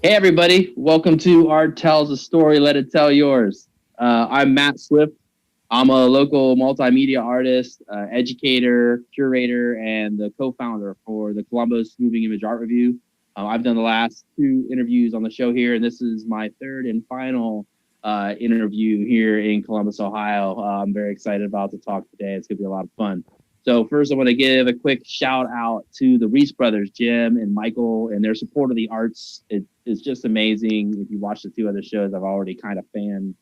Hey, everybody. Welcome to Art Tells a Story, Let It Tell Yours. I'm Matt Swift. I'm a local multimedia artist, educator, curator, and the co-founder for the Columbus Moving Image Art Review. I've done the last two interviews on the show here, and this is my third and final interview here in Columbus, Ohio. I'm very excited about the talk today. It's going to be a lot of fun. So first, I want to give a quick shout out to the Reese brothers, Jim and Michael, and their support of the arts. It is just amazing. If you watch the two other shows, I've already kind of fan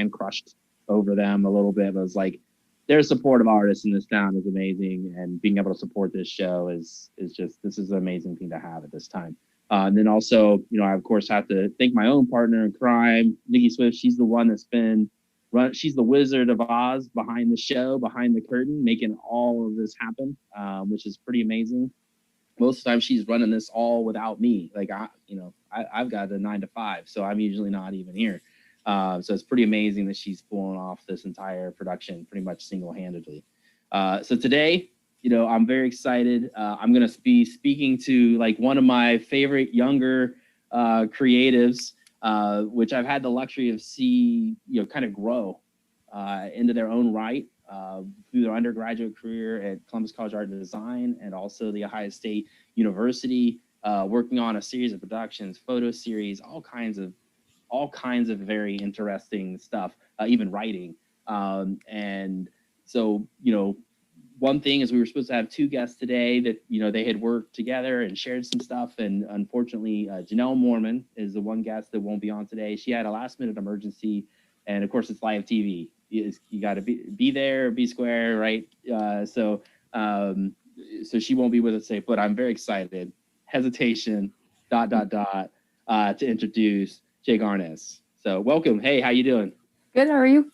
crushed over them a little bit. But it's like their support of artists in this town is amazing, and being able to support this show is an amazing thing to have at this time. And then also, I of course have to thank my own partner in crime, Nikki Swift. She's the one that's been she's the Wizard of Oz behind the show, behind the curtain, making all of this happen, which is pretty amazing. Most of the time she's running this all without me. Like I've got a 9 to 5, so I'm usually not even here. So it's pretty amazing that she's pulling off this entire production pretty much single-handedly. So today, I'm very excited. I'm going to be speaking to like one of my favorite younger creatives, which I've had the luxury of see, kind of grow into their own right through their undergraduate career at Columbus College Art and Design, and also the Ohio State University, working on a series of productions, photo series, all kinds of very interesting stuff, even writing. And so, one thing is we were supposed to have two guests today that, they had worked together and shared some stuff. And unfortunately, Janelle Moorman is the one guest that won't be on today. She had a last minute emergency. And of course, it's live TV. You got to be there, be square, right? So she won't be with us today, but I'm very excited. Hesitation, ... to introduce Jay Garnes. So welcome. Hey, how you doing? Good. How are you?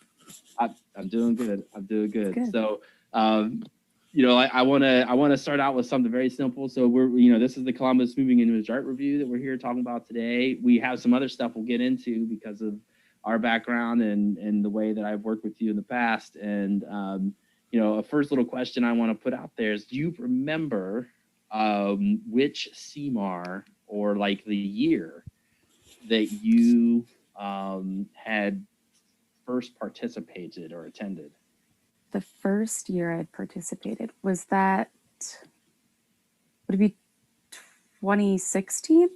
I'm doing good. Good. So, I want to start out with something very simple. So this is the Columbus Moving Image Art Review that we're here talking about today. We have some other stuff we'll get into because of our background and the way that I've worked with you in the past. And, a first little question I want to put out there is, do you remember which CMAR or like the year that you had first participated or attended? The first year I'd participated, was that, would it be 2016?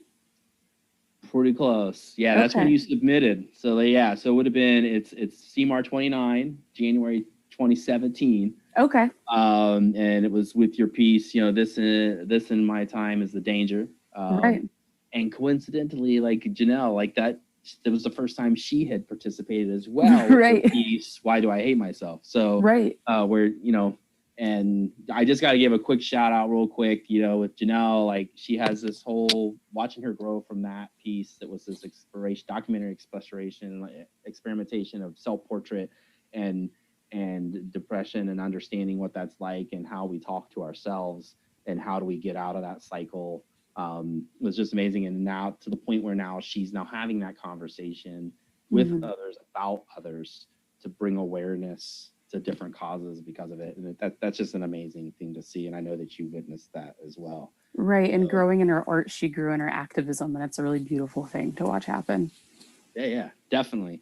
Pretty close. Yeah, that's when you submitted. So so it would have been, it's CMAR 29, January 2017. Okay. And it was with your piece, this in my time is the danger. Right. And coincidentally, like Janelle, like that was the first time she had participated as well. Right. Piece, Why Do I Hate Myself? So right. And I just got to give a quick shout out real quick, with Janelle, like she has this whole, watching her grow from that piece that was this documentary experimentation of self-portrait and depression, and understanding what that's like and how we talk to ourselves and how do we get out of that cycle. Was just amazing. And now to the point where now she's now having that conversation with others about others to bring awareness to different causes because of it. And that's just an amazing thing to see. And I know that you witnessed that as well. Right. And growing in her art, she grew in her activism, and it's a really beautiful thing to watch happen. Yeah, definitely.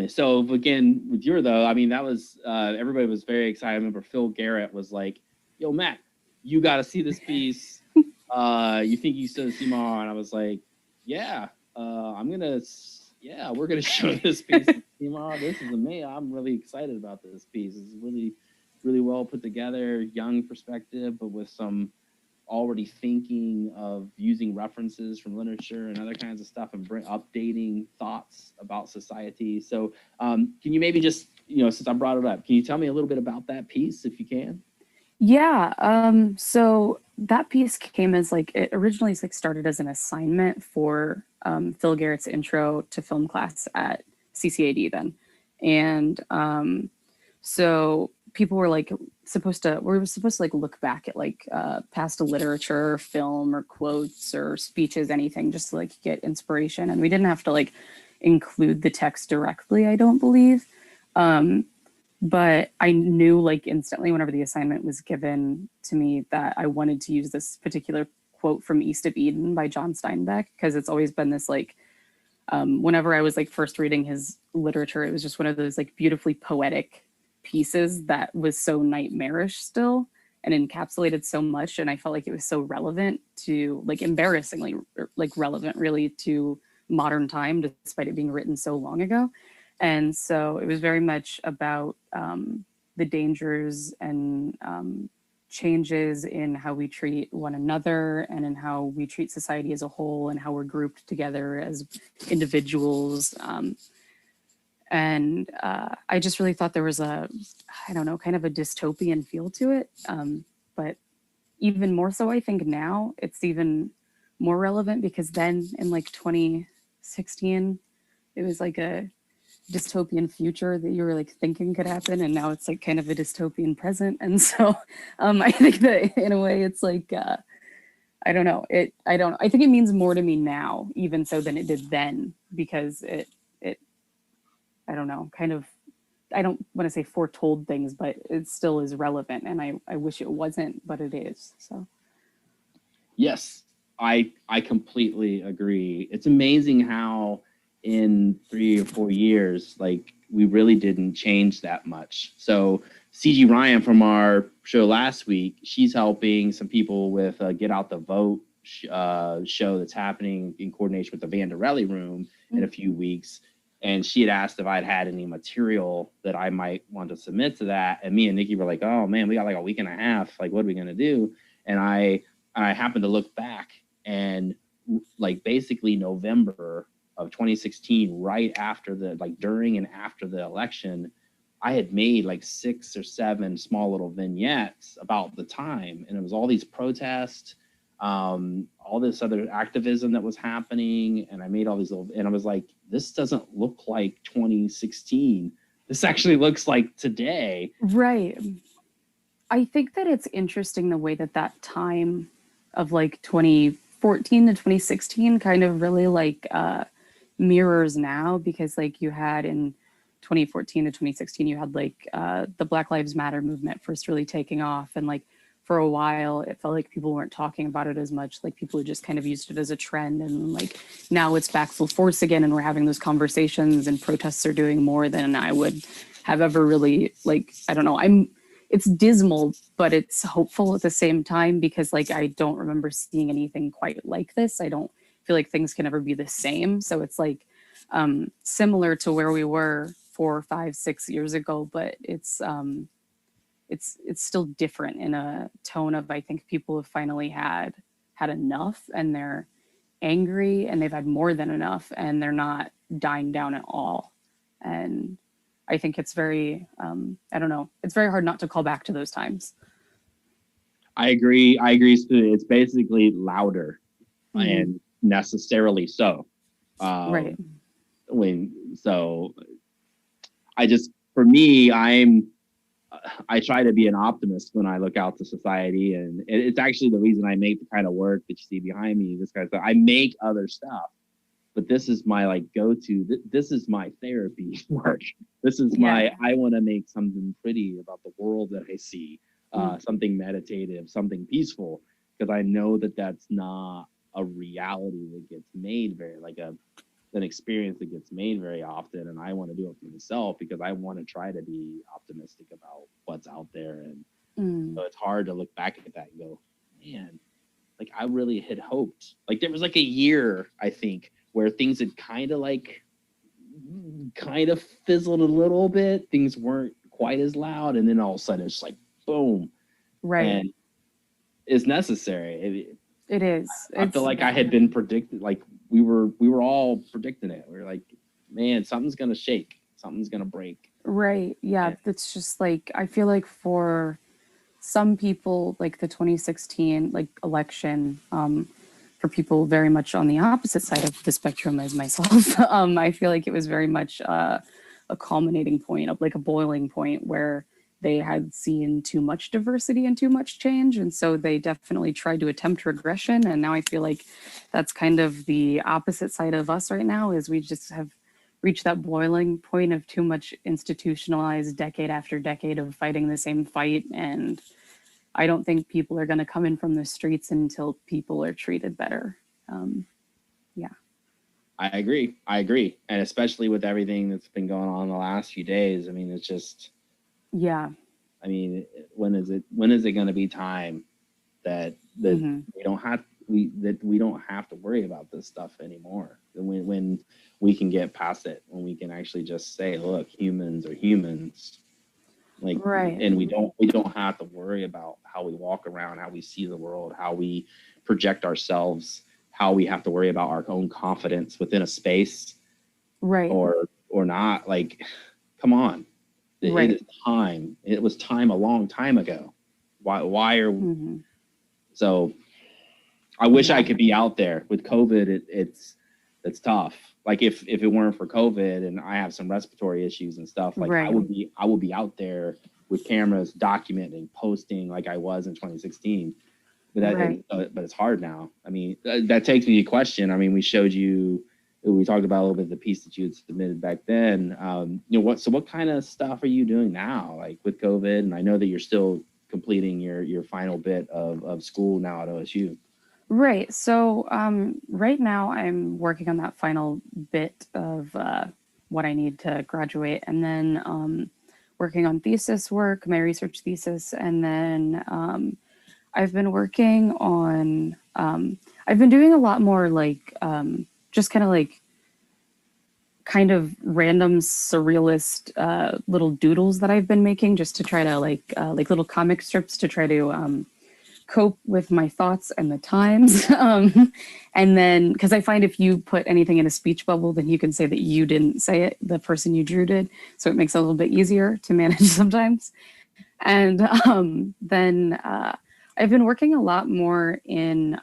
So again, with your though, I mean, that was, everybody was very excited. I remember Phil Garrett was like, yo, Matt, you got to see this piece. You think you said CMAR? And I was like, yeah, we're gonna show this piece to CMAR. This is amazing. I'm really excited about this piece. It's really, really well put together, young perspective, but with some already thinking of using references from literature and other kinds of stuff, and updating thoughts about society. So can you maybe just, since I brought it up, can you tell me a little bit about that piece if you can? Yeah. So that piece came as it originally started as an assignment for Phil Garrett's intro to film class at CCAD then. And so people were we were supposed to look back at past literature, film, or quotes or speeches, anything, just to get inspiration. And we didn't have to include the text directly, I don't believe. But I knew instantly whenever the assignment was given to me that I wanted to use this particular quote from East of Eden by John Steinbeck, because it's always been this like, whenever I was like first reading his literature, it was just one of those like beautifully poetic pieces that was so nightmarish still and encapsulated so much. And I felt like it was so relevant to, like, embarrassingly like relevant really to modern time, despite it being written so long ago. And so it was very much about the dangers and changes in how we treat one another and in how we treat society as a whole and how we're grouped together as individuals. And I just really thought there was a, I don't know, kind of a dystopian feel to it. But even more so, I think now it's even more relevant, because then in like 2016, it was like a dystopian future that you were like thinking could happen, and now it's like kind of a dystopian present. And so I think that in a way it's like I don't know, I think it means more to me now even so than it did then, because it I don't know, kind of, I don't want to say foretold things, but it still is relevant, and I wish it wasn't, but it is. So yes, I completely agree. It's amazing how in 3 or 4 years, like, we really didn't change that much. So CG Ryan from our show last week, she's helping some people with Get Out the Vote show that's happening in coordination with the Vanderelli Room in a few weeks. And she had asked if I'd had any material that I might want to submit to that. And me and Nikki were like, oh man, we got like a week and a half. Like, what are we going to do? And I happened to look back, and like basically November of 2016, right after the, like during and after the election, I had made like 6 or 7 small little vignettes about the time. And it was all these protests, all this other activism that was happening. And I made all these little, and I was like, this doesn't look like 2016. This actually looks like today. right. I think that it's interesting the way that that time of like 2014 to 2016 kind of really like mirrors now, because like you had in 2014 to 2016, you had like the Black Lives Matter movement first really taking off, and like for a while it felt like people weren't talking about it as much, like people had just kind of used it as a trend, and like now it's back full force again, and we're having those conversations, and protests are doing more than I would have ever really, like, I don't know, it's dismal, but it's hopeful at the same time, because like I don't remember seeing anything quite like this. I don't feel like things can ever be the same. So it's like similar to where we were 4, 5, 6 years ago, but it's still different in a tone of, I think people have finally had enough, and they're angry, and they've had more than enough, and they're not dying down at all. And I think it's very, I don't know, it's very hard not to call back to those times. I agree. Stu. It's basically louder and necessarily so. Right. For me, I try to be an optimist when I look out to society, and it's actually the reason I make the kind of work that you see behind me. This kind of stuff. I make other stuff, but this is my like go-to. This is my therapy work. This is I want to make something pretty about the world that I see, something meditative, something peaceful, because I know that that's not a reality that gets made an experience that gets made very often. And I want to do it for myself, because I want to try to be optimistic about what's out there. And so it's hard to look back at that and go, man, like I really had hoped. Like there was like a year, I think, where things had kind of fizzled a little bit. Things weren't quite as loud, and then all of a sudden it's like boom. Right. And it's necessary. It is. I feel like I had been predicted, like we were all predicting it. We were like, man, something's gonna shake, something's gonna break. Right. Yeah. It's just like, I feel like for some people, like the 2016 like election, for people very much on the opposite side of the spectrum as myself, I feel like it was very much a culminating point, of like a boiling point, where they had seen too much diversity and too much change. And so they definitely tried to attempt regression. And now I feel like that's kind of the opposite side of us right now, is we just have reached that boiling point of too much institutionalized decade after decade of fighting the same fight. And I don't think people are going to come in from the streets until people are treated better. Yeah. I agree. And especially with everything that's been going on the last few days. I mean, it's just, yeah. I mean, when is it going to be time that we don't have to worry about this stuff anymore? When we can get past it, when we can actually just say, look, humans are humans. Like, right. And we don't have to worry about how we walk around, how we see the world, how we project ourselves, how we have to worry about our own confidence within a space, right, or not. Like, come on, right. It is time. It was time a long time ago. Why are so? I wish I could be out there. With COVID. It's tough. Like if it weren't for COVID and I have some respiratory issues and stuff, like right. I would be out there with cameras documenting, posting like I was in 2016. But but it's hard now. I mean, that takes me to a question. I mean, we talked about a little bit of the piece that you had submitted back then. What kind of stuff are you doing now, like with COVID? And I know that you're still completing your final bit of school now at OSU. Right. So right now I'm working on that final bit of what I need to graduate, and then working on thesis work, my research thesis, and then I've been working on, I've been doing a lot more like just kind of random surrealist little doodles that I've been making just to try to like little comic strips to try to cope with my thoughts and the times. And then, because I find if you put anything in a speech bubble, then you can say that you didn't say it, the person you drew did. So it makes it a little bit easier to manage sometimes. And then I've been working a lot more in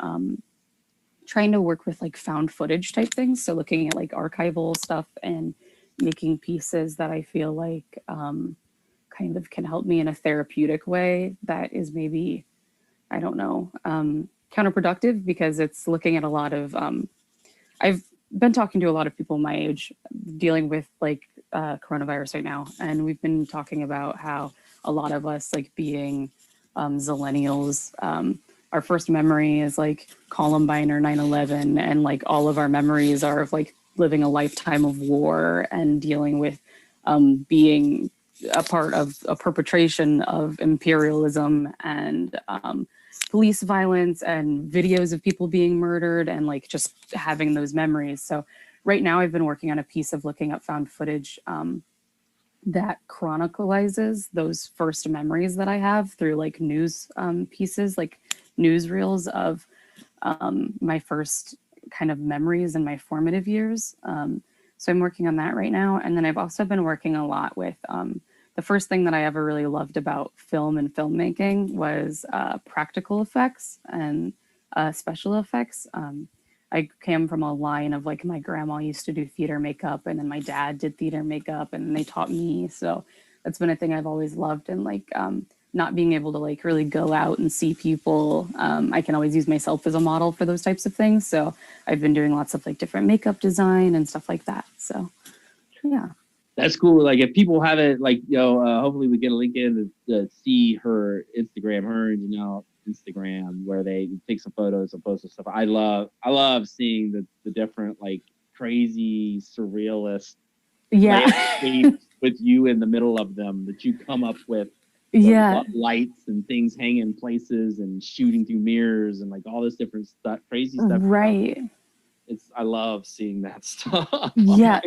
trying to work with like found footage type things. So looking at like archival stuff and making pieces that I feel like kind of can help me in a therapeutic way that is maybe, I don't know, counterproductive, because it's looking at a lot of, I've been talking to a lot of people my age dealing with like coronavirus right now. And we've been talking about how a lot of us, like being Zillennials, our first memory is like Columbine or 9/11. And like all of our memories are of like living a lifetime of war and dealing with being a part of a perpetration of imperialism and police violence and videos of people being murdered and like just having those memories. So right now I've been working on a piece of looking up found footage that chronicalizes those first memories that I have through like news pieces, like newsreels of my first kind of memories in my formative years. So I'm working on that right now. And then I've also been working a lot with the first thing that I ever really loved about film and filmmaking was practical effects and special effects. I came from a line of like my grandma used to do theater makeup, and then my dad did theater makeup, and they taught me. So that's been a thing I've always loved. And like not being able to like really go out and see people, I can always use myself as a model for those types of things. So I've been doing lots of like different makeup design and stuff like that. So yeah. That's cool. Like if people haven't, like, hopefully we get a link in to see her Instagram, her and Janelle Instagram, where they take some photos and post some stuff. I love seeing the different like crazy surrealist landscapes with you in the middle of them that you come up with. Lights and things hanging places and shooting through mirrors and like all this different stuff, crazy stuff. Right. I love seeing that stuff. Yeah.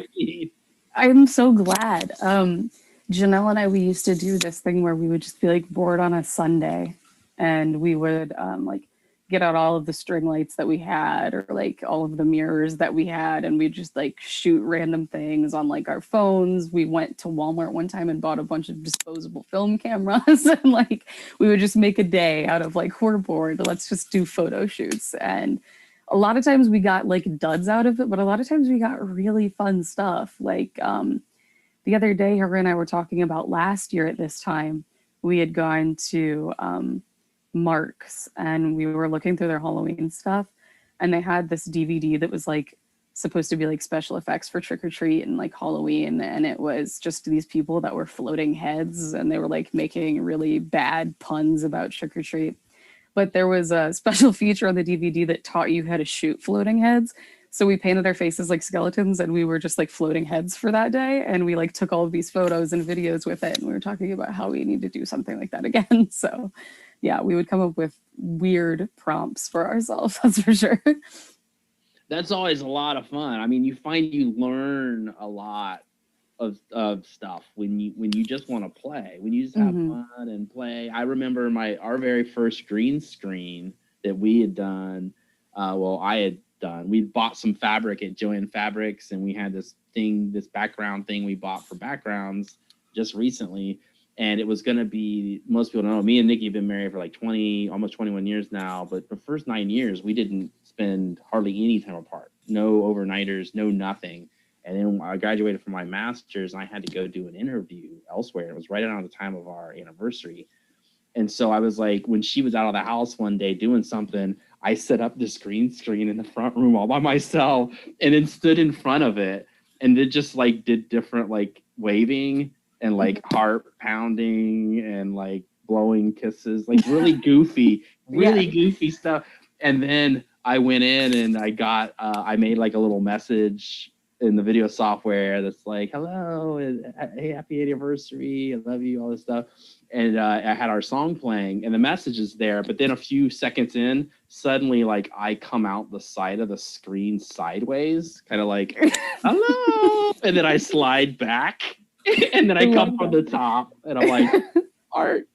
I'm so glad. Janelle and I, we used to do this thing where we would just be like bored on a Sunday, and we would like get out all of the string lights that we had, or like all of the mirrors that we had, and we'd just like shoot random things on like our phones. We went to Walmart one time and bought a bunch of disposable film cameras, and like we would just make a day out of like, we're bored, let's just do photo shoots. And a lot of times we got like duds out of it, but a lot of times we got really fun stuff. Like the other day, her and I were talking about last year at this time, we had gone to Mark's and we were looking through their Halloween stuff, and they had this DVD that was like supposed to be like special effects for Trick or Treat and like Halloween, and it was just these people that were floating heads, and they were like making really bad puns about Trick or Treat. But there was a special feature on the DVD that taught you how to shoot floating heads. So we painted our faces like skeletons, and we were just like floating heads for that day. And we like took all of these photos and videos with it. And we were talking about how we need to do something like that again. So yeah, we would come up with weird prompts for ourselves. That's for sure. That's always a lot of fun. I mean, you learn a lot of stuff when you just want to play, when you just have fun and play. I remember our very first green screen that we had done. I had done. We bought some fabric at Joann Fabrics, and we had this background thing we bought for backgrounds just recently. And it was going to be, most people don't know, me and Nikki have been married for like 20, almost 21 years now. But the first 9 years, we didn't spend hardly any time apart. No overnighters, no nothing. And then I graduated from my master's, and I had to go do an interview elsewhere. It was right around the time of our anniversary. And so I was like, when she was out of the house one day doing something, I set up this green screen in the front room all by myself, and then stood in front of it and did different like waving and like heart pounding and like blowing kisses, like really goofy stuff. And then I went in and I made like a little message in the video software that's like, hello, hey, happy anniversary, I love you, all this stuff. And I had our song playing, and the message is there. But then a few seconds in, suddenly, like, I come out the side of the screen sideways, kind of like, hello. And then I slide back, and then I come from the top, and I'm like, heart.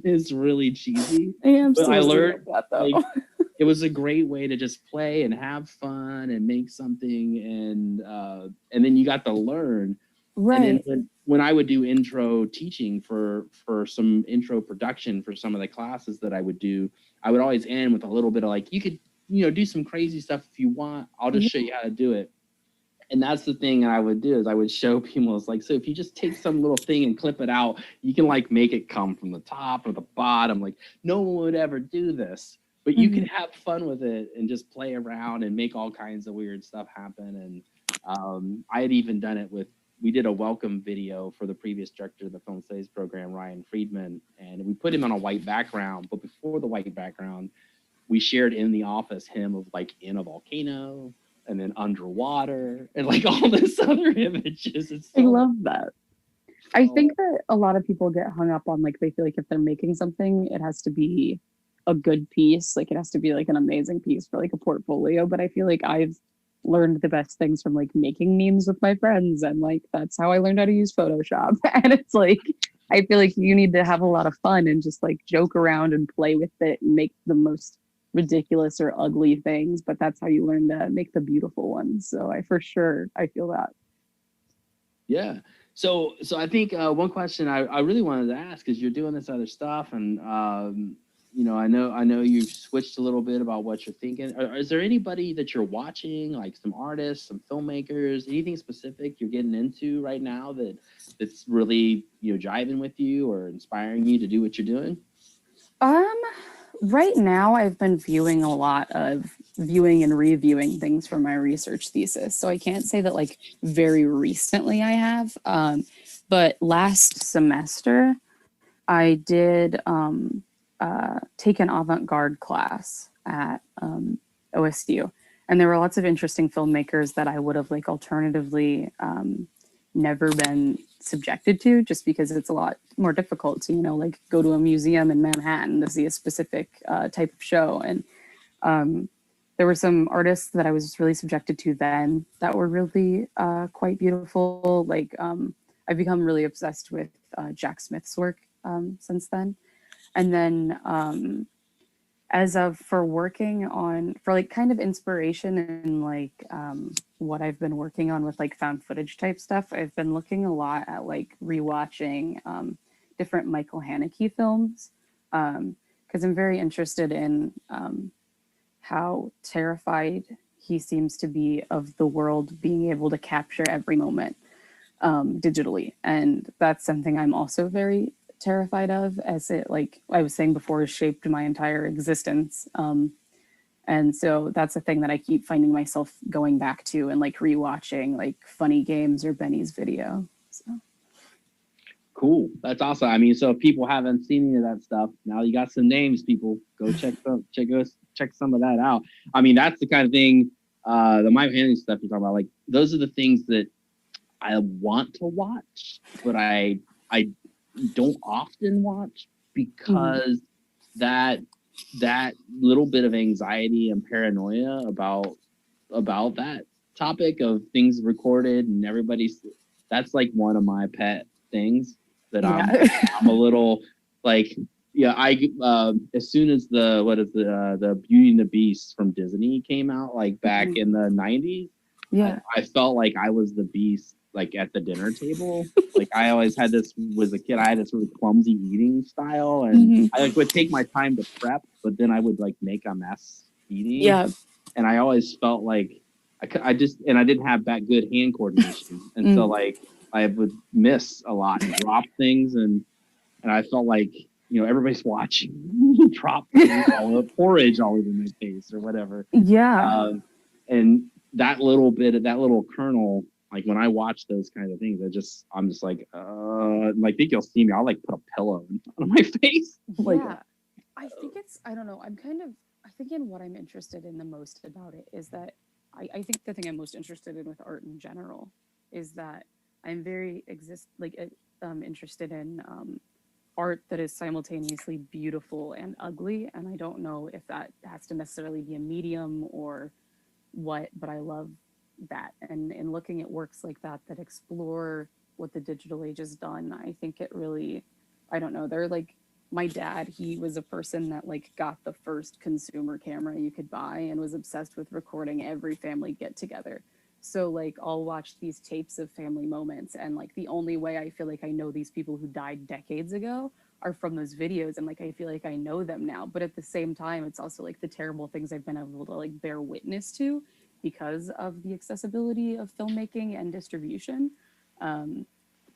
It's really cheesy. But I learned that, though. Like, it was a great way to just play and have fun and make something, and then you got to learn. Right. And then when I would do intro teaching for some intro production for some of the classes that I would do, I would always end with a little bit of like, you could, do some crazy stuff if you want. I'll just show you how to do it. And that's the thing I would do, is I would show people, it's like, so if you just take some little thing and clip it out, you can like make it come from the top or the bottom. Like, no one would ever do this, but you can have fun with it and just play around and make all kinds of weird stuff happen. And I had even done it we did a welcome video for the previous director of the film studies program, Ryan Friedman, and we put him on a white background. But before the white background, we shared in the office him of like in a volcano and then underwater and like all this other images. I love that. I think that a lot of people get hung up on like, they feel like if they're making something, it has to be a good piece. Like it has to be like an amazing piece for like a portfolio. But I feel like I've learned the best things from like making memes with my friends, and like that's how I learned how to use Photoshop. And it's like, I feel like you need to have a lot of fun and just like joke around and play with it and make the most ridiculous or ugly things, but that's how you learn to make the beautiful ones. So I feel that. Yeah. So I think one question I really wanted to ask is, you're doing this other stuff, and I know you've switched a little bit about what you're thinking. Is there anybody that you're watching, like some artists, some filmmakers, anything specific you're getting into right now that's really jiving with you or inspiring you to do what you're doing? Right now I've been viewing a lot of and reviewing things for my research thesis. So I can't say that like very recently I have, but last semester I did take an avant-garde class at OSU, and there were lots of interesting filmmakers that I would have like alternatively never been subjected to, just because it's a lot more difficult to like go to a museum in Manhattan to see a specific type of show. And there were some artists that I was really subjected to then that were really quite beautiful. Like I've become really obsessed with Jack Smith's work since then. And then for like kind of inspiration and like what I've been working on with like found footage type stuff, I've been looking a lot at like rewatching different Michael Haneke films, because I'm very interested in how terrified he seems to be of the world being able to capture every moment digitally. And that's something I'm also very terrified of, as it, like I was saying before, shaped my entire existence. And so that's a thing that I keep finding myself going back to and like rewatching, like Funny Games or Benny's video. So. Cool. That's awesome. I mean, so if people haven't seen any of that stuff, now you got some names, people. Go check some of that out. I mean, that's the kind of thing, the My Handling stuff you're talking about. Like, those are the things that I want to watch, but I don't often watch because that little bit of anxiety and paranoia about that topic of things recorded and that's like one of my pet things that I'm a little like, as soon as the Beauty and the Beast from Disney came out, like back in the 90s, I felt like I was the Beast, like at the dinner table. Like I always had this, was a kid, I had this really clumsy eating style, and I like would take my time to prep, but then I would like make a mess eating. And I always felt like I didn't have that good hand coordination, and so like I would miss a lot and drop things, and I felt like, you know, everybody's watching, drop all the porridge all over my face or whatever. And that little kernel, like when I watch those kind of things, I'm just like, like, think you'll see me, I'll like put a pillow in front of my face. Like, I think I don't know. I think in what I'm interested in the most about it is that I think the thing I'm most interested in with art in general is that I'm very interested in art that is simultaneously beautiful and ugly. And I don't know if that has to necessarily be a medium or what, but I love that. And in looking at works like that explore what the digital age has done, I think it really, I don't know, they're like, my dad, he was a person that like got the first consumer camera you could buy and was obsessed with recording every family get together. So like I'll watch these tapes of family moments, and like the only way I feel like I know these people who died decades ago are from those videos, and like I feel like I know them now. But at the same time, it's also like the terrible things I've been able to like bear witness to because of the accessibility of filmmaking and distribution.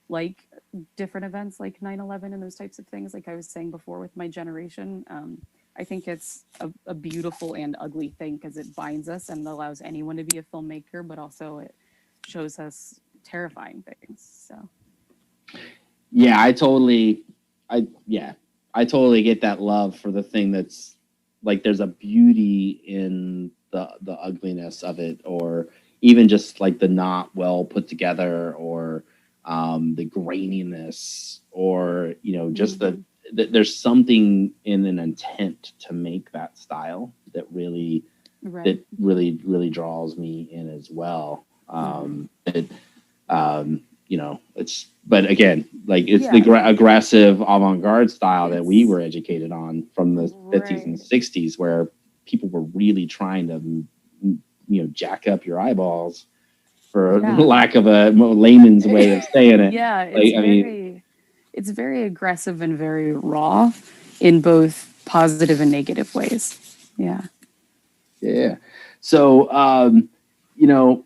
Like different events like 9/11 and those types of things, like I was saying before with my generation. I think it's a beautiful and ugly thing because it binds us and allows anyone to be a filmmaker, but also it shows us terrifying things. So yeah, I totally get that love for the thing that's like, there's a beauty in the ugliness of it, or even just like the not well put together, or the graininess, or, you know, just there's something in an intent to make that style that really draws me in as well. You know, but again, like it's the aggressive avant-garde style that we were educated on from the 50s and 60s, where people were really trying to, you know, jack up your eyeballs, for lack of a layman's way of saying it. It's very aggressive and very raw in both positive and negative ways. Yeah. So, you know,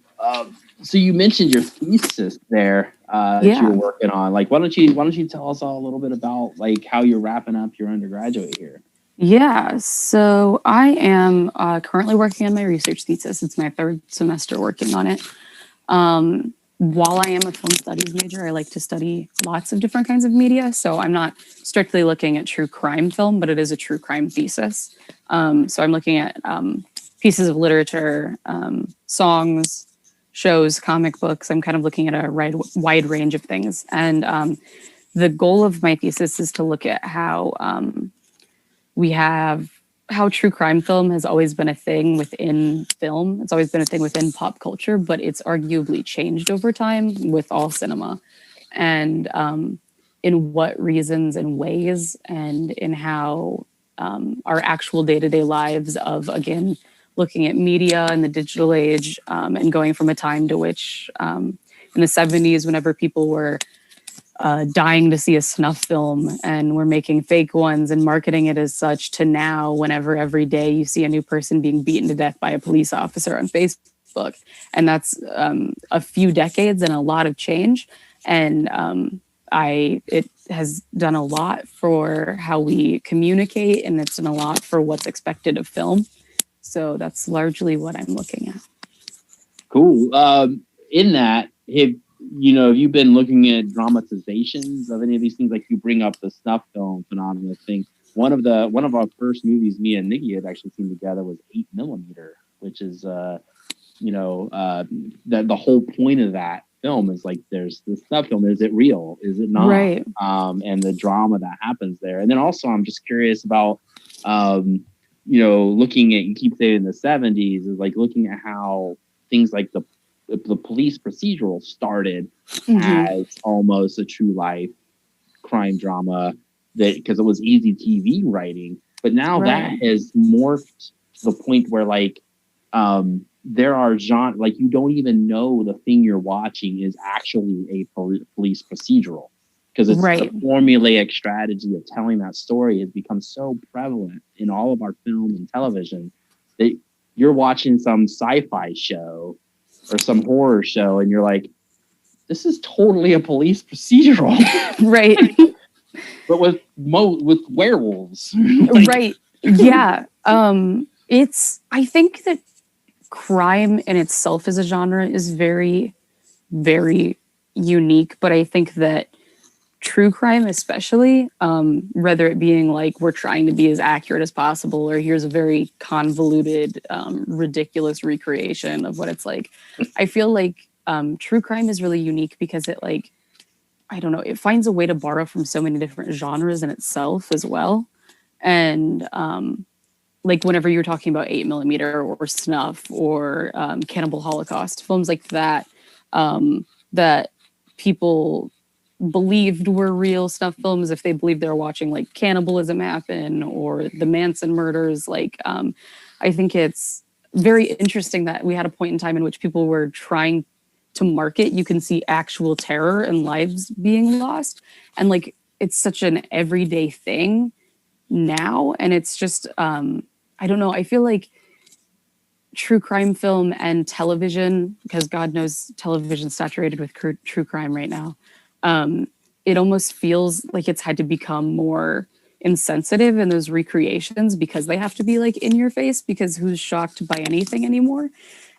so you mentioned your thesis there that you were working on. Like, why don't you tell us all a little bit about like how you're wrapping up your undergraduate here? Yeah, so I am currently working on my research thesis. It's my third semester working on it. While I am a film studies major, I like to study lots of different kinds of media. So I'm not strictly looking at true crime film, but it is a true crime thesis. So I'm looking at pieces of literature, songs, shows, comic books. I'm kind of looking at a wide range of things. And the goal of my thesis is to look at how how true crime film has always been a thing within film. It's always been a thing within pop culture, but it's arguably changed over time with all cinema. And in what reasons and ways, and in how our actual day-to-day lives of, again, looking at media and the digital age, and going from a time to which in the 70s, whenever people were dying to see a snuff film and we're making fake ones and marketing it as such, to now, whenever every day you see a new person being beaten to death by a police officer on Facebook. And that's a few decades and a lot of change. And it has done a lot for how we communicate, and it's done a lot for what's expected of film. So that's largely what I'm looking at. Cool. In that, have you've been looking at dramatizations of any of these things? Like you bring up the snuff film phenomenon thing. One of our first movies me and Nikki had actually seen together was 8mm, which is that the whole point of that film is like there's the snuff film. Is it real? Is it not? Right. And the drama that happens there. And then also I'm just curious about looking at, you keep saying the 70s, is like looking at how things like the police procedural started as almost a true life crime drama, that because it was easy TV writing, but now that has morphed to the point where like there are genre, like you don't even know the thing you're watching is actually a police procedural, because it's the formulaic strategy of telling that story has become so prevalent in all of our film and television that you're watching some sci-fi show or some horror show and you're like, this is totally a police procedural. Right. But with werewolves. Right. Yeah. I think that crime in itself as a genre is very, very unique, but I think that true crime especially, whether it being like we're trying to be as accurate as possible or here's a very convoluted, ridiculous recreation of what it's like, I feel like true crime is really unique because it like, I don't know, it finds a way to borrow from so many different genres in itself as well. And like whenever you're talking about 8mm or snuff or Cannibal Holocaust, films like that, that people believed were real snuff films, if they believed they were watching like cannibalism happen or the Manson murders, like I think it's very interesting that we had a point in time in which people were trying to market, you can see actual terror and lives being lost. And like, it's such an everyday thing now. And it's just, I don't know. I feel like true crime film and television, because God knows television's saturated with true crime right now. It almost feels like it's had to become more insensitive in those recreations because they have to be like in your face, because who's shocked by anything anymore?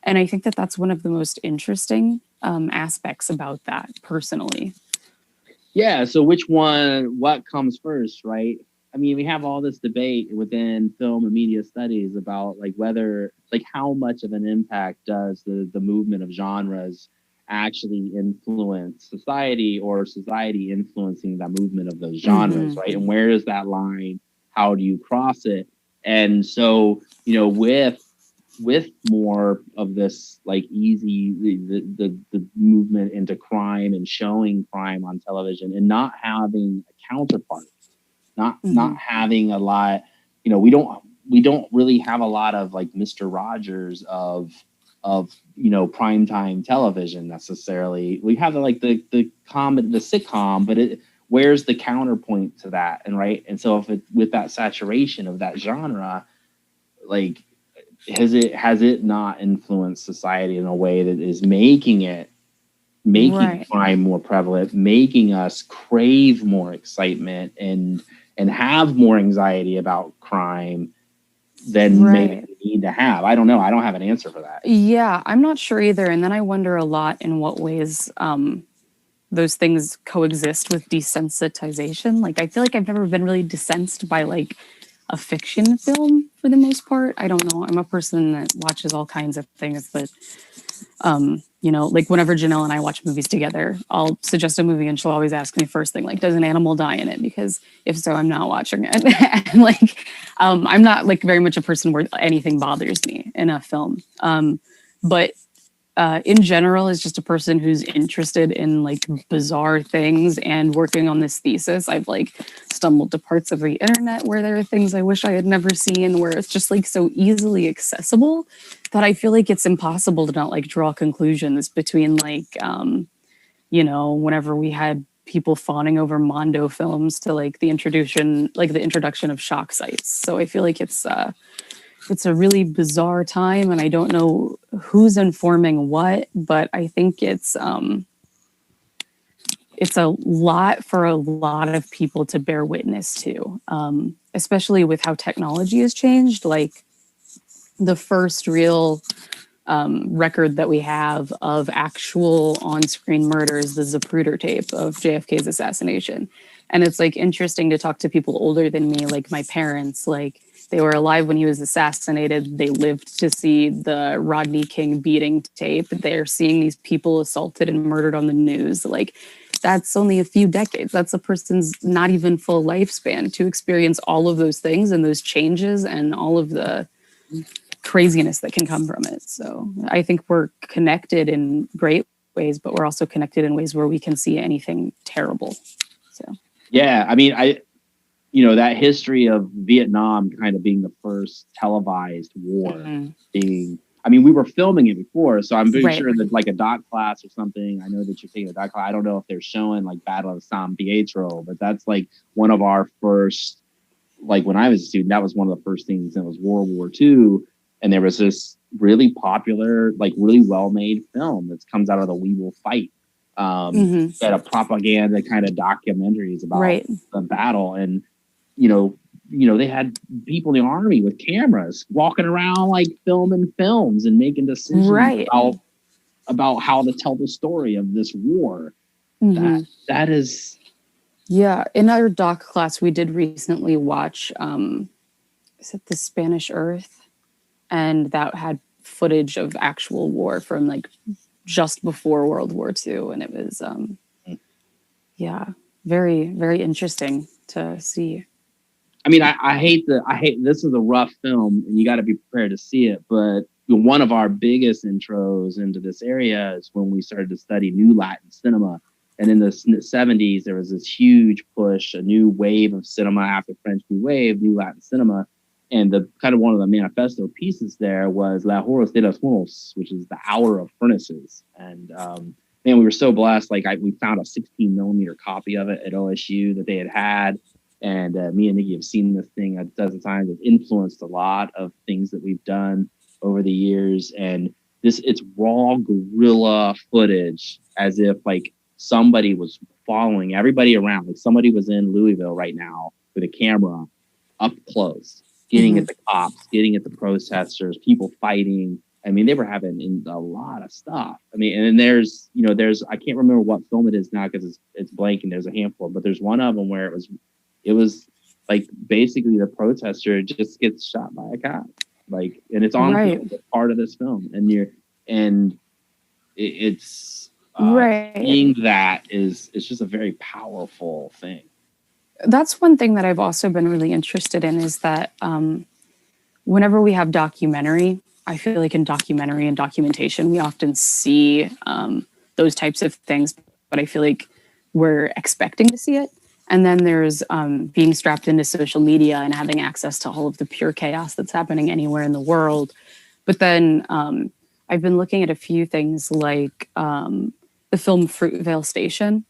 And I think that that's one of the most interesting aspects about that personally. Yeah. So what comes first, right? I mean, we have all this debate within film and media studies about like whether, like how much of an impact does the movement of genres actually influence society, or society influencing that movement of those genres, right? And where is that line? How do you cross it? And so, with more of this like easy the movement into crime and showing crime on television and not having a counterpart, not having a lot, we don't really have a lot of like Mr. Rogers of primetime television necessarily. We have like the sitcom, but where's the counterpoint to that? And right. And so with that saturation of that genre, like has it not influenced society in a way that is making crime more prevalent, making us crave more excitement and have more anxiety about crime than maybe we need to have? I don't know. I don't have an answer for that. Yeah, I'm not sure either. And then I wonder a lot in what ways those things coexist with desensitization. Like, I feel like I've never been really desensed by like a fiction film for the most part. I don't know. I'm a person that watches all kinds of things that, like whenever Janelle and I watch movies together, I'll suggest a movie and she'll always ask me first thing, like, does an animal die in it? Because if so, I'm not watching it. And like, I'm not like very much a person where anything bothers me in a film. But in general, is just a person who's interested in like bizarre things and working on this thesis. I've like stumbled to parts of the internet where there are things I wish I had never seen, where it's just like so easily accessible that I feel like it's impossible to not like draw conclusions between like, whenever we had people fawning over Mondo films to like the introduction of shock sites. So I feel like it's a really bizarre time, and I don't know who's informing what, but I think it's a lot for a lot of people to bear witness to, especially with how technology has changed. Like the first real record that we have of actual on-screen murders, the Zapruder tape of JFK's assassination. And it's like interesting to talk to people older than me, like my parents, like they were alive when he was assassinated. They lived to see the Rodney King beating tape. They're seeing these people assaulted and murdered on the news. Like that's only a few decades. That's a person's not even full lifespan to experience all of those things and those changes and all of the craziness that can come from it. So I think we're connected in great ways, but we're also connected in ways where we can see anything terrible. So yeah, I mean, that history of Vietnam kind of being the first televised war being, I mean, we were filming it before, so I'm pretty sure that like a doc class or something, I know that you're taking a doc class. I don't know if they're showing like Battle of San Pietro, but that's like one of our first, like when I was a student, that was one of the first things that was World War II. And there was this really popular, like really well-made film that comes out of the We Will Fight. That a propaganda kind of documentaries about the battle. And, they had people in the army with cameras walking around like filming films and making decisions about how to tell the story of this war. That is... Yeah, in our doc class, we did recently watch, is it The Spanish Earth? And that had footage of actual war from like just before World War II. And it was, very, very interesting to see. I mean, I hate this is a rough film and you got to be prepared to see it. But one of our biggest intros into this area is when we started to study New Latin cinema. And in the 70s, there was this huge push, a new wave of cinema after French New Wave, New Latin cinema. And the kind of one of the manifesto pieces there was La Horas de los Hornos, which is the Hour of Furnaces. And man, we were so blessed. Like we found a 16 millimeter copy of it at OSU that they had. And me and Nikki have seen this thing a dozen times. It's influenced a lot of things that we've done over the years. And it's raw guerrilla footage, as if like somebody was following everybody around. Like somebody was in Louisville right now with a camera up close, getting at the cops, getting at the protesters, people fighting. I mean, they were having a lot of stuff. I mean, and then there's, I can't remember what film it is now because it's blank and there's a handful, but there's one of them where it was like basically the protester just gets shot by a cop. Like, and it's on film, it's part of this film. And it's seeing that it's just a very powerful thing. That's one thing that I've also been really interested in is that whenever we have documentary, I feel like in documentary and documentation, we often see those types of things, but I feel like we're expecting to see it. And then there's being strapped into social media and having access to all of the pure chaos that's happening anywhere in the world. But then I've been looking at a few things like the film Fruitvale Station,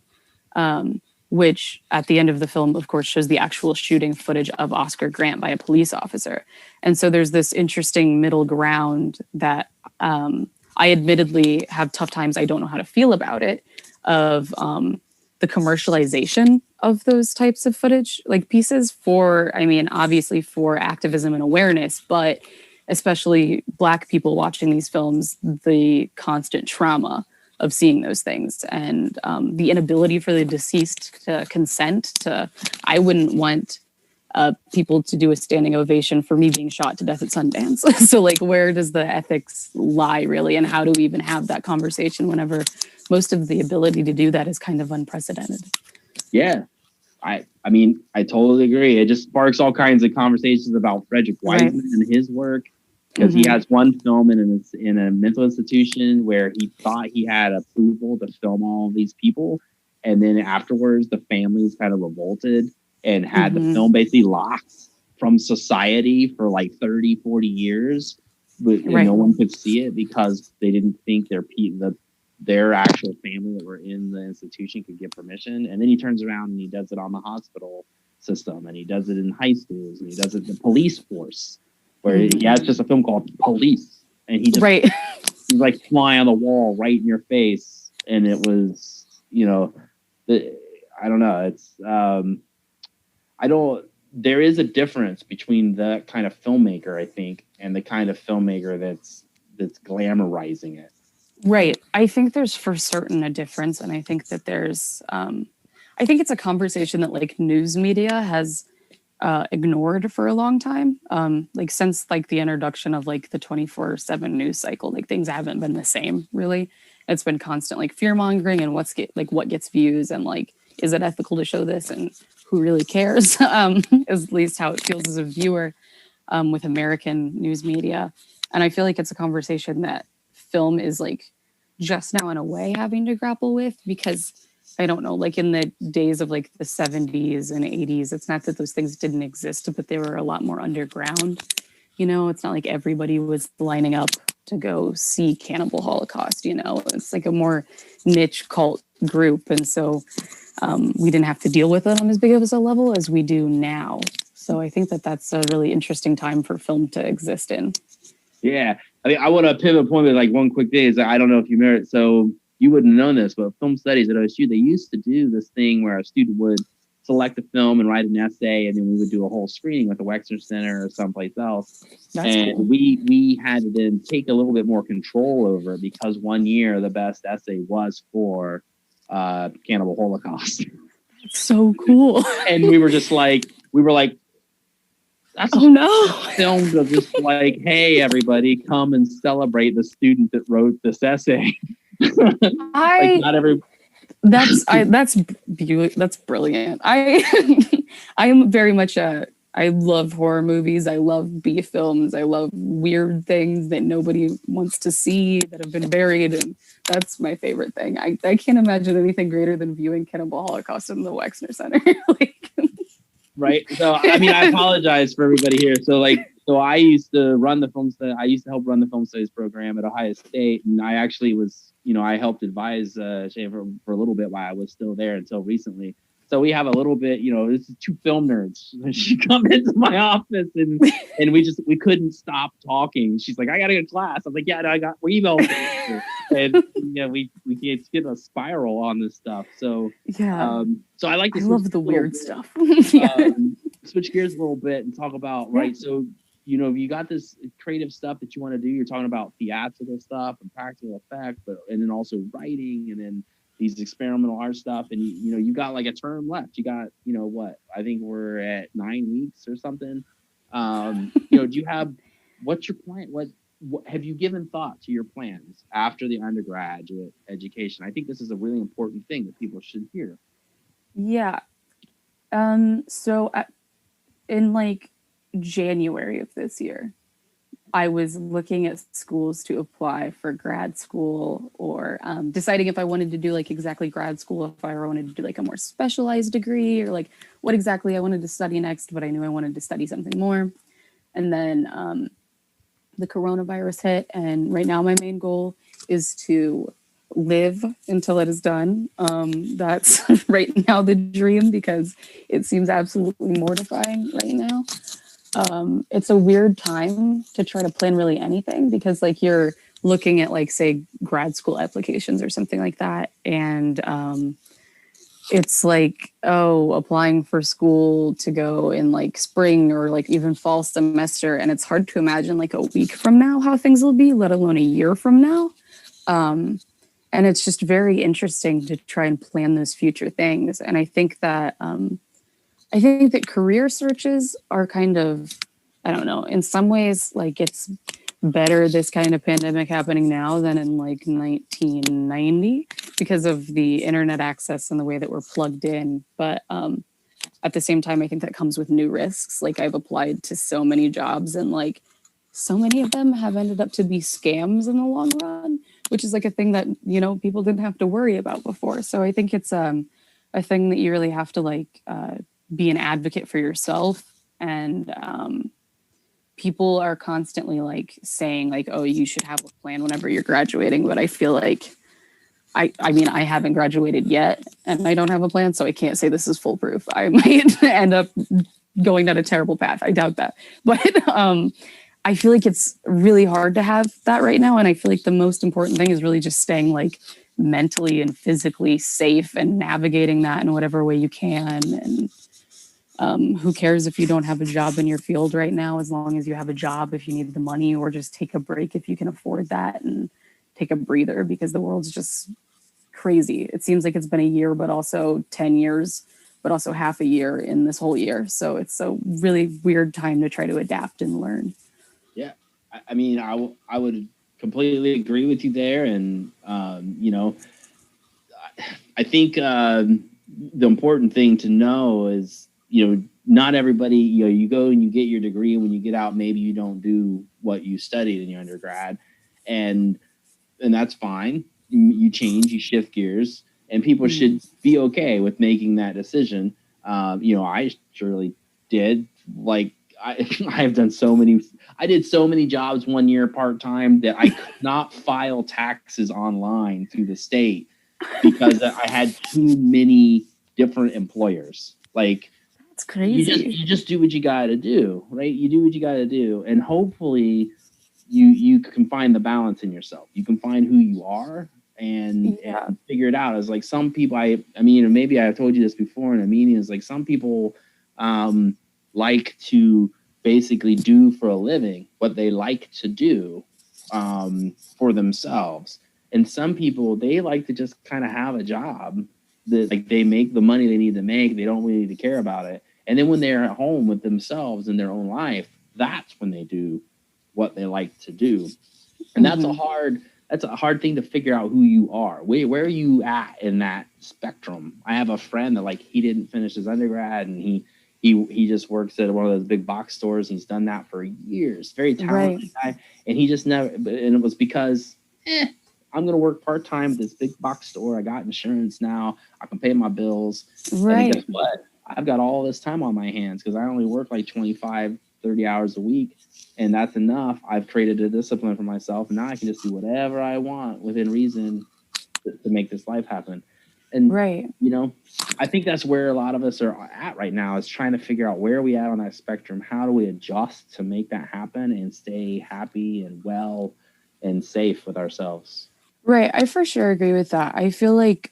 which at the end of the film, of course, shows the actual shooting footage of Oscar Grant by a police officer. And so there's this interesting middle ground that I admittedly have tough times. I don't know how to feel about it, of the commercialization of those types of footage, like pieces obviously for activism and awareness, but especially Black people watching these films, the constant trauma of seeing those things and the inability for the deceased to consent to, I wouldn't want people to do a standing ovation for me being shot to death at Sundance. So like, where does the ethics lie really? And how do we even have that conversation whenever most of the ability to do that is kind of unprecedented? Yeah. I mean, I totally agree. It just sparks all kinds of conversations about Frederick Wiseman and his work. Because he has one film in a mental institution where he thought he had approval to film all of these people. And then afterwards, the families kind of revolted and had the film basically locked from society for like 30, 40 years. But no one could see it because they didn't think their actual family that were in the institution could get permission. And then he turns around and he does it on the hospital system, and he does it in high schools, and he does it in the police force. Where he has just a film called Police, and he just he's like fly on the wall right in your face, and it was I don't know. It's there is a difference between the kind of filmmaker, I think, and the kind of filmmaker that's glamorizing it. Right. I think there's for certain a difference. And I think that there's, I think it's a conversation that like news media has ignored for a long time. Like since like the introduction of like the 24/7 news cycle, like things haven't been the same really. It's been constant like fear mongering and what gets views and like, is it ethical to show this and who really cares? Is at least how it feels as a viewer with American news media. And I feel like it's a conversation that film is like just now in a way having to grapple with, because I don't know, like in the days of like the 70s and 80s, it's not that those things didn't exist, but they were a lot more underground. You know, it's not like everybody was lining up to go see Cannibal Holocaust, you know, it's like a more niche cult group. And so we didn't have to deal with it on as big of a level as we do now. So I think that that's a really interesting time for film to exist in. Yeah. I mean, I want to pivot point with like one quick thing is I don't know if you remember it. So you wouldn't know this, but film studies at OSU, they used to do this thing where a student would select a film and write an essay, and then we would do a whole screening with the Wexner Center or someplace else. That's and cool. we had to then take a little bit more control over it, because one year the best essay was for Cannibal Holocaust. It's so cool. And we were like, that's a film to just like, hey, everybody, come and celebrate the student that wrote this essay. Like not every. That's brilliant. I am very much I love horror movies. I love B films. I love weird things that nobody wants to see that have been buried, and that's my favorite thing. I can't imagine anything greater than viewing Cannibal Holocaust in the Wexner Center. Right. So I mean, I apologize for everybody here. So I used to run the film study. I used to help run the film studies program at Ohio State, and I actually was, I helped advise Sharon for a little bit while I was still there until recently. So we have a little bit, this is two film nerds. She come into my office and we couldn't stop talking. She's like, I gotta go to class. I'm like, yeah, no, I got emails. And we get a spiral on this stuff. So yeah. So I like to love the weird stuff. Switch gears a little bit and talk about right. So you got this creative stuff that you want to do. You're talking about theatrical stuff and practical effect, and then also writing, and then these experimental art stuff. And you got like a term left. You got what? I think we're at 9 weeks or something. Do you have? What's your plan? What have you given thought to your plans after the undergraduate education? I think this is a really important thing that people should hear. Yeah. So in like January of this year, I was looking at schools to apply for grad school, or deciding if I wanted to do like exactly grad school, if I wanted to do like a more specialized degree, or like what exactly I wanted to study next, but I knew I wanted to study something more. And then the coronavirus hit, and right now my main goal is to live until it is done. That's right now the dream, because it seems absolutely mortifying right now. It's a weird time to try to plan really anything, because like you're looking at like, say, grad school applications or something like that. And it's like, applying for school to go in like spring or like even fall semester. And it's hard to imagine like a week from now how things will be, let alone a year from now. And it's just very interesting to try and plan those future things. And I think that career searches are kind of, I don't know, in some ways, like it's better this kind of pandemic happening now than in like 1990 because of the internet access and the way that we're plugged in. But at the same time, I think that comes with new risks. Like I've applied to so many jobs, and like so many of them have ended up to be scams in the long run, which is like a thing that, people didn't have to worry about before. So I think it's a thing that you really have to like be an advocate for yourself. And people are constantly like saying like, oh, you should have a plan whenever you're graduating. But I feel like, I mean, I haven't graduated yet and I don't have a plan, so I can't say this is foolproof. I might end up going down a terrible path. I doubt that. But I feel like it's really hard to have that right now. And I feel like the most important thing is really just staying like mentally and physically safe and navigating that in whatever way you can. And Who cares if you don't have a job in your field right now, as long as you have a job if you need the money, or just take a break if you can afford that and take a breather, because the world's just crazy. It seems like it's been a year, but also 10 years, but also half a year in this whole year. So it's a really weird time to try to adapt and learn. Yeah. I mean, I would completely agree with you there. And, you know, I think the important thing to know is, you know, not everybody, you know, you go and you get your degree, and when you get out, maybe you don't do what you studied in your undergrad, and that's fine. You change, you shift gears, and people should be okay with making that decision. You know, I surely did. Like, I've done I did so many jobs one year part-time that I could not file taxes online through the state because I had too many different employers. Like, it's crazy. You just do what you got to do, right? You do what you got to do, and hopefully you can find the balance in yourself. You can find who you are and figure it out. As like some people, I mean, maybe I've told you this before in a meeting, is like some people like to basically do for a living what they like to do for themselves. And some people, they like to just kind of have a job that, like, they make the money they need to make. They don't really need to care about it. And then when they're at home with themselves in their own life, that's when they do what they like to do. And that's a hard thing to figure out who you are. Where are you at in that spectrum? I have a friend that, like, he didn't finish his undergrad, and he just works at one of those big box stores. He's done that for years. Very talented guy. And he just never, and it was because, I'm going to work part-time at this big box store. I got insurance now. I can pay my bills. Right. And guess what? I've got all this time on my hands because I only work like 25, 30 hours a week. And that's enough. I've created a discipline for myself. And now I can just do whatever I want within reason to make this life happen. And, you know, I think that's where a lot of us are at right now, is trying to figure out where are we at on that spectrum. How do we adjust to make that happen and stay happy and well and safe with ourselves? Right. I for sure agree with that. I feel like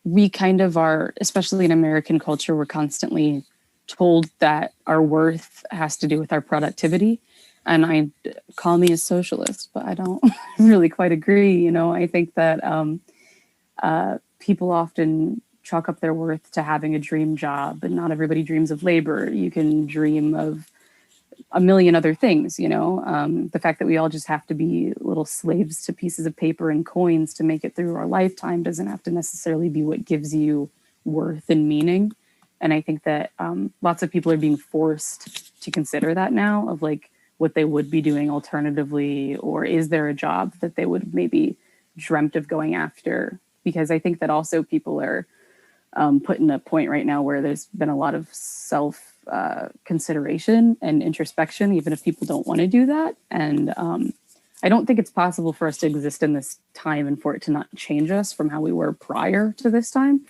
we kind of are, especially in American culture, we're constantly told that our worth has to do with our productivity. And call me a socialist, but I don't really quite agree. You know, I think that people often chalk up their worth to having a dream job, and not everybody dreams of labor. You can dream of a million other things, you know, the fact that we all just have to be little slaves to pieces of paper and coins to make it through our lifetime doesn't have to necessarily be what gives you worth and meaning. And I think that lots of people are being forced to consider that now, of like what they would be doing alternatively, or is there a job that they would maybe dreamt of going after? Because I think that also people are put in a point right now where there's been a lot of self consideration and introspection, even if people don't want to do that. And I don't think it's possible for us to exist in this time and for it to not change us from how we were prior to this time.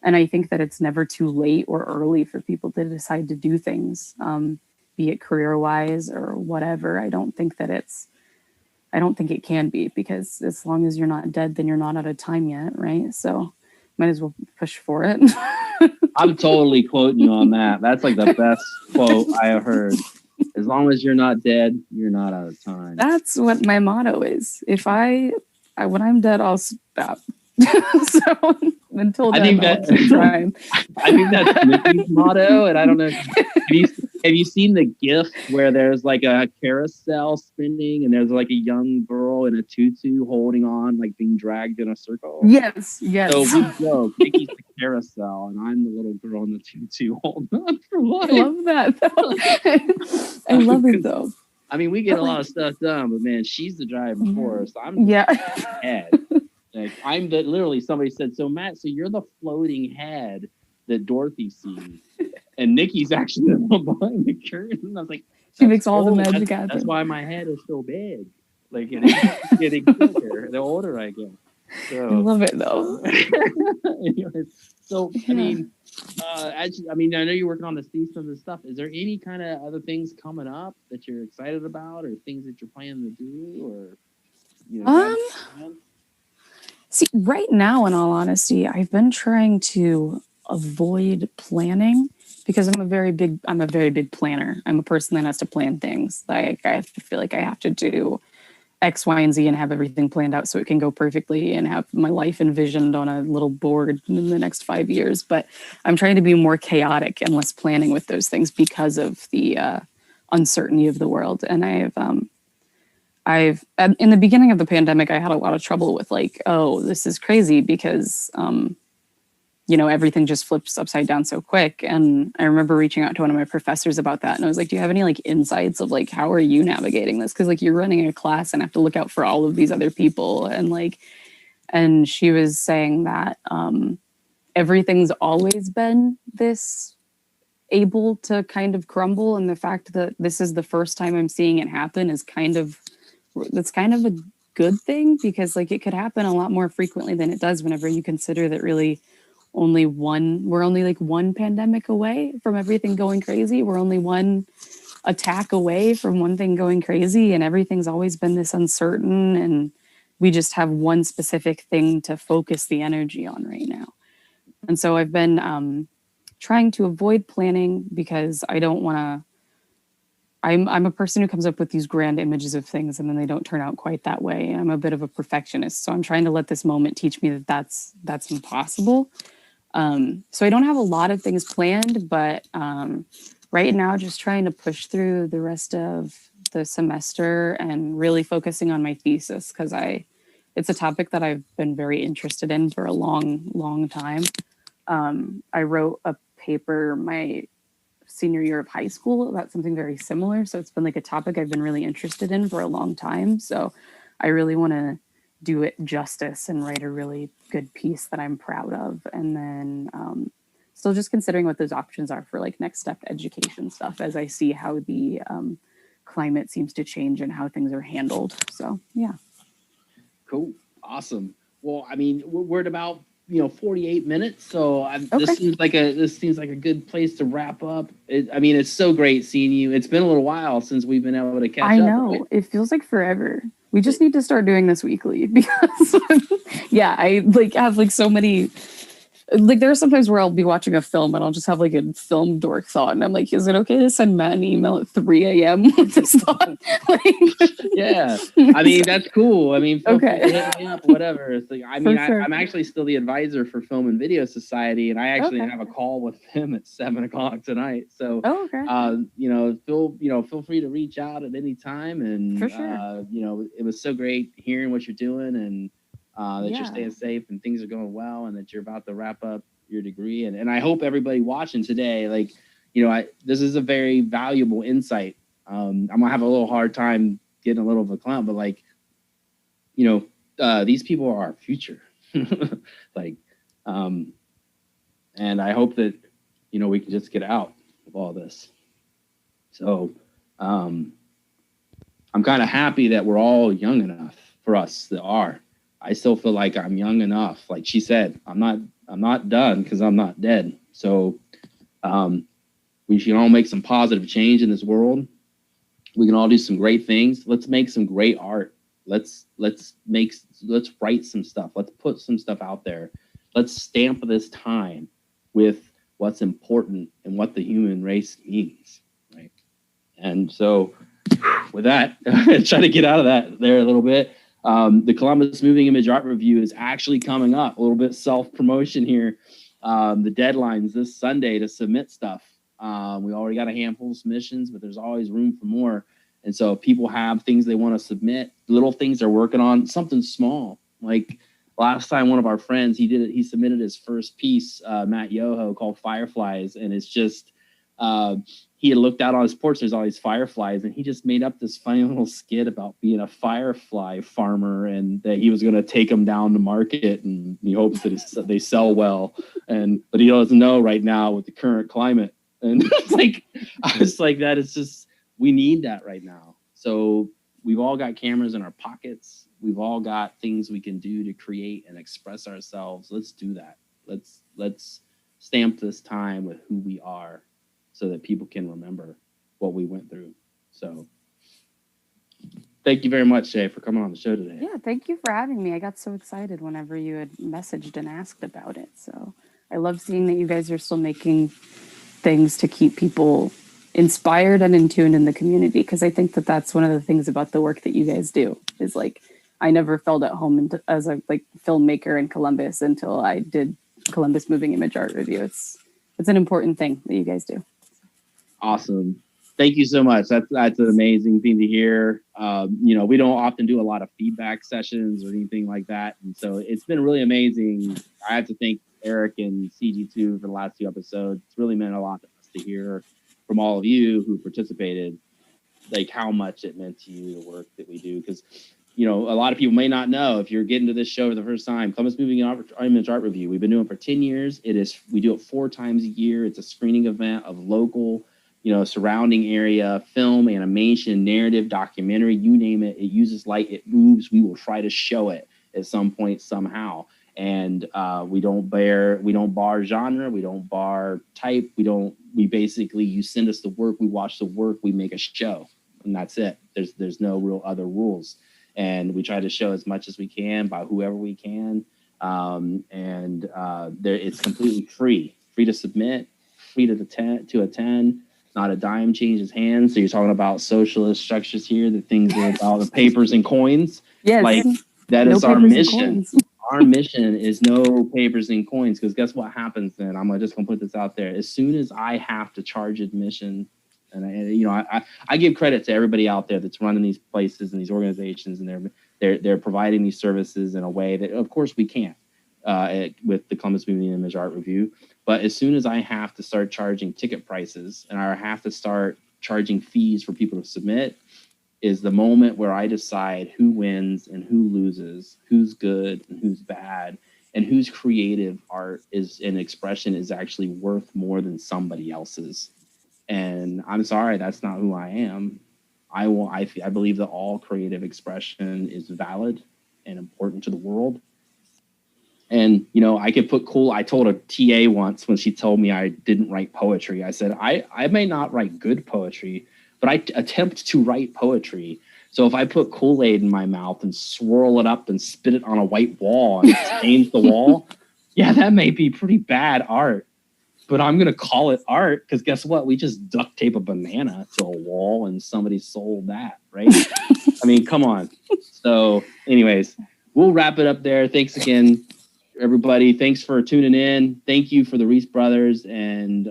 And I think that it's never too late or early for people to decide to do things, be it career-wise or whatever. I don't think it can be, because as long as you're not dead, then you're not out of time yet, right? So might as well push for it. I'm totally quoting you on that. That's like the best quote I have heard. As long as you're not dead, you're not out of time. That's what my motto is. If when I'm dead, I'll stop. So until then, I think that's Mickey's motto, and I don't know. Have you seen the GIF where there's like a carousel spinning, and there's like a young girl in a tutu holding on, like being dragged in a circle? Yes. So we joke, Mickey's the carousel, and I'm the little girl in the tutu holding on for life. I love that, though. I love it, though. I mean, we get a lot of stuff done, but man, she's the driving force. I'm the head. Like, literally somebody said, so Matt, so you're the floating head that Dorothy sees, and Nikki's actually the one behind the curtain. I was like, she makes all the magic happen. That's why my head is so big. Like, it's getting bigger the older I get. So, I love it, though. Anyways, so I mean, I know you're working on the thesis and stuff. Is there any kind of other things coming up that you're excited about, or things that you're planning to do, or See, right now, in all honesty, I've been trying to avoid planning because I'm a very big planner. I'm a person that has to plan things. Like I feel like I have to do X, Y, and Z and have everything planned out so it can go perfectly and have my life envisioned on a little board in the next 5 years. But I'm trying to be more chaotic and less planning with those things because of the uncertainty of the world. And I've in the beginning of the pandemic, I had a lot of trouble with like, oh, this is crazy because everything just flips upside down so quick. And I remember reaching out to one of my professors about that. And I was like, do you have any like insights of like, how are you navigating this? Cause like you're running a class and have to look out for all of these other people. And she was saying that everything's always been this able to kind of crumble. And the fact that this is the first time I'm seeing it happen that's kind of a good thing because like it could happen a lot more frequently than it does whenever you consider that really we're only like one pandemic away from everything going crazy. We're only one attack away from one thing going crazy, and everything's always been this uncertain, and we just have one specific thing to focus the energy on right now. And so I've been trying to avoid planning because I don't want to. I'm a person who comes up with these grand images of things and then they don't turn out quite that way. I'm a bit of a perfectionist, so I'm trying to let this moment teach me that that's impossible. So I don't have a lot of things planned, but right now just trying to push through the rest of the semester and really focusing on my thesis because it's a topic that I've been very interested in for a long time. I wrote a paper my senior year of high school about something very similar. So it's been like a topic I've been really interested in for a long time. So I really want to do it justice and write a really good piece that I'm proud of. And then still just considering what those options are for like next step education stuff as I see how the climate seems to change and how things are handled. So yeah. Cool. Awesome. Well, I mean, we're at about 48 minutes, so Okay. this seems like a good place to wrap up. It's so great seeing you. It's been a little while since we've been able to catch up. I know, right? It feels like forever. We just need to start doing this weekly because yeah, I like have like so many. Like there are sometimes where I'll be watching a film and I'll just have like a film dork thought, and I'm like, is it okay to send Matt an email at 3 a.m. with this thought? Yeah, I mean that's cool. I mean, feel free to hit me up, whatever. It's like, Sure. I'm actually still the advisor for Film and Video Society, and I actually have a call with him at 7:00 tonight. So, feel free to reach out at any time, and for sure. it was so great hearing what you're doing and. That you're staying safe and things are going well and that you're about to wrap up your degree. And I hope everybody watching today, this is a very valuable insight. I'm going to have a little hard time getting a little of a clown, but these people are our future. And I hope that, we can just get out of all this. So I'm kind of happy that we're all young enough for us that are. I still feel like I'm young enough. Like she said, I'm not done because I'm not dead. So we can all make some positive change in this world. We can all do some great things. Let's make some great art. Let's write some stuff. Let's put some stuff out there. Let's stamp this time with what's important and what the human race means. Right. And so with that, try to get out of that there a little bit. The Columbus Moving Image Art Review is actually coming up. A little bit self-promotion here. The deadline's this Sunday to submit stuff. We already got a handful of submissions, but there's always room for more. And so if people have things they want to submit, little things they're working on, something small. Like last time, one of our friends, he submitted his first piece, Matt Yoho, called Fireflies. And it's just, he had looked out on his porch, there's all these fireflies, and he just made up this funny little skit about being a firefly farmer and that he was going to take them down to market and he hopes that they sell well. But he doesn't know right now with the current climate. And I was like, that is just, we need that right now. So we've all got cameras in our pockets. We've all got things we can do to create and express ourselves. Let's do that. Let's stamp this time with who we are, so that people can remember what we went through. So thank you very much, Jay, for coming on the show today. Yeah, thank you for having me. I got so excited whenever you had messaged and asked about it. So I love seeing that you guys are still making things to keep people inspired and in tune in the community, because I think that that's one of the things about the work that you guys do is like I never felt at home as a like filmmaker in Columbus until I did Columbus Moving Image Art Review. It's an important thing that you guys do. Awesome. Thank you so much. That's an amazing thing to hear. You know, we don't often do a lot of feedback sessions or anything like that. And so it's been really amazing. I have to thank Eric and CG2 for the last 2 episodes. It's really meant a lot to us to hear from all of you who participated, like how much it meant to you, the work that we do. Because, you know, a lot of people may not know, if you're getting to this show for the first time, Columbus Moving Image Art Review, we've been doing it for 10 years. We do it 4 times a year. It's a screening event of local, you know, surrounding area, film, animation, narrative, documentary, you name it. It uses light, it moves. We will try to show it at some point somehow. And we don't bar genre, we don't bar type, we basically, you send us the work, we watch the work, we make a show, and that's it. There's no real other rules. And we try to show as much as we can by whoever we can. It's completely free to submit, free to attend. Not a dime changes hands. So you're talking about socialist structures here, the things that are about the papers and coins. Yes. Like that No is our papers and mission. coins. Our mission is no papers and coins, because guess what happens then? I'm just gonna put this out there. As soon as I have to charge admission, and I give credit to everybody out there that's running these places and these organizations, and they're providing these services in a way that, of course, we can't with the Columbus Moving Image Art Review. But as soon as I have to start charging ticket prices and I have to start charging fees for people to submit, is the moment where I decide who wins and who loses, who's good and who's bad, and whose creative art and expression is actually worth more than somebody else's. And I'm sorry, that's not who I am. I believe that all creative expression is valid and important to the world. And, you know, I told a TA once when she told me I didn't write poetry, I said, I may not write good poetry, but I attempt to write poetry. So if I put Kool-Aid in my mouth and swirl it up and spit it on a white wall and it stains the wall, yeah, that may be pretty bad art. But I'm going to call it art because guess what? We just duct tape a banana to a wall and somebody sold that, right? I mean, come on. So anyways, we'll wrap it up there. Thanks again, everybody. Thanks for tuning in. Thank you for the Reese brothers and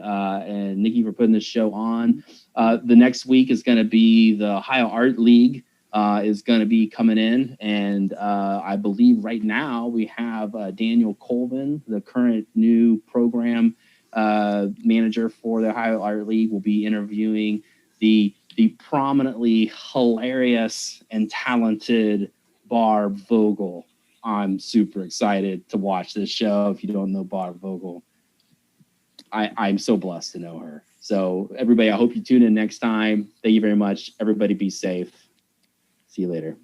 Nikki for putting this show on. The next week is going to be the Ohio Art League is going to be coming in. And I believe right now we have Daniel Colvin, the current new program manager for the Ohio Art League, will be interviewing the prominently hilarious and talented Barb Vogel. I'm super excited to watch this show. If you don't know Barb Vogel, I'm so blessed to know her. So everybody, I hope you tune in next time. Thank you very much. Everybody be safe. See you later.